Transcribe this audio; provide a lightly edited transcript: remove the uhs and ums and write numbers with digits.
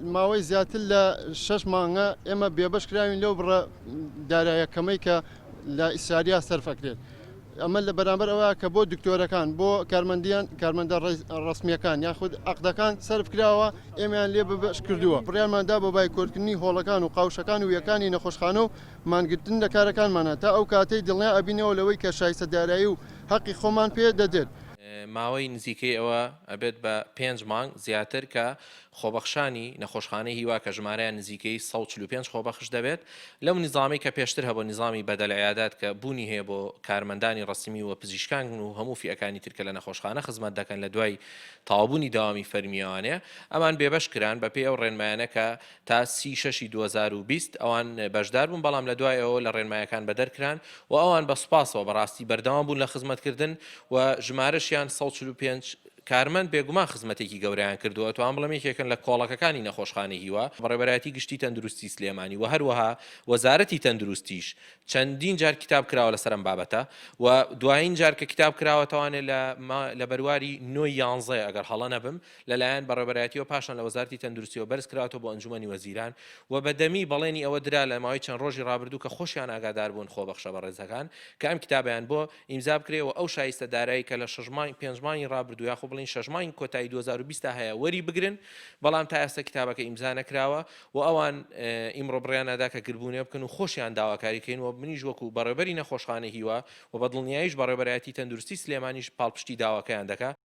ماوەی زیاتر لە 6 مانگە ئێمە بێبەش کراوین لەو بڕە دارایەکەمەی کە لە ئیسرائیلیا سەرفەکرێت. ئەمە لە بەرامبەر ئەوە کە بۆ دکتۆرەکان بۆ کارمەندە ڕسمیەکان یاخود عەقدەکان سەرف کراوە ئێمەیان لێ بەش کردووە. بڕیارماندا بۆ بایکۆرکردنی هۆڵەکان و قاوشەکان و یەکانی نەخۆشخانە و مانگرتن لە کارەکانمانە تا ئەو کاتەی دڵنیا ئەبینەوە لەوەی کە شایستەدارایی و حەقی خۆمان پێ دەدێت. ماوەی نزیکەی ئەوە ئەبێت بە 5 مانگ زیاتر کە خۆبەخشانی نەخۆشخانەی هیوا کە ژمارەیان نزیکەی 145 خۆبەخش دەبێت لەو نظامی کە پێشتر هەبوو نظامی بەدەل عیادات کە بوونی هەیە بۆ کارمەندانی ڕسمی و پزیشکان و هەموو فیەکانی ترکە لە نەخۆشخانە خزمەت دەکەن لە دوای تەواوبوونی داوامی فەرمیەوانەیە ئەمان بێبەش کران بە پێی ئەو ڕێنمایانە کە تا 36 2020 ئەوان بەشدار بوون بەڵام لە دوای ئەوە لە ڕێنمایەکان بەدەرکران و ئەوان بە سوپاسەوە بەڕاستی بەردەوام بوون لە خزمەتکردن و ژمارەشیان 145 کارمەند بێگومان خزمەتێکی گەورەیان کردووە توان بڵێم یەکێکن لە کۆڵەکەکانی نەخۆشخانەی هیوا بەڕێبەرایەتی گشتی تەندروستی سلێمانی و هەروەها وەزارەتی تەندروستیش چەندین جار کتاب کراوە لەسەرم بابەتە و دوایین جار کە کتاب کراوەتەوانێت لە بەرواری 9/11 ئەگەر هەڵە نەبم لەلایەن بەڕێبەرایەتیەوە پاشان لە وەزارەتی تەندروستیەوە بەرز کراوەتەوە بۆ ئەنجومەنی وەزیران و بەدەمی بەڵێنی ئەوە درا لە ماوەی چەند ڕۆژی ڕابردوو کە خۆشیان ئاگادار بوون خۆبەخشە بەڕێزەکان کە ئەم کتابیان بۆ ئیمزا بکرێەوە ئەو شایستە دارایی کە لە 5 مانگی ڕابردوو یاخۆ بڵین 6 مانگی کۆتایی 2020 هەیە وەری بگرن بەڵام تا ئێستا کتابەکە ئیمزا نەکراوە و ئەوان ئیمڕۆ بڕیانەدا کە گربوونێ بکەن و خۆشیان داواکاریکەین و منیش وەکو بەڕێبەری نەخۆشخانە هیوا و بە دڵنیاییش بەڕێبەرایەتی تەندروستی سلێمانیش پاڵپشتی داواکەیان دەکات.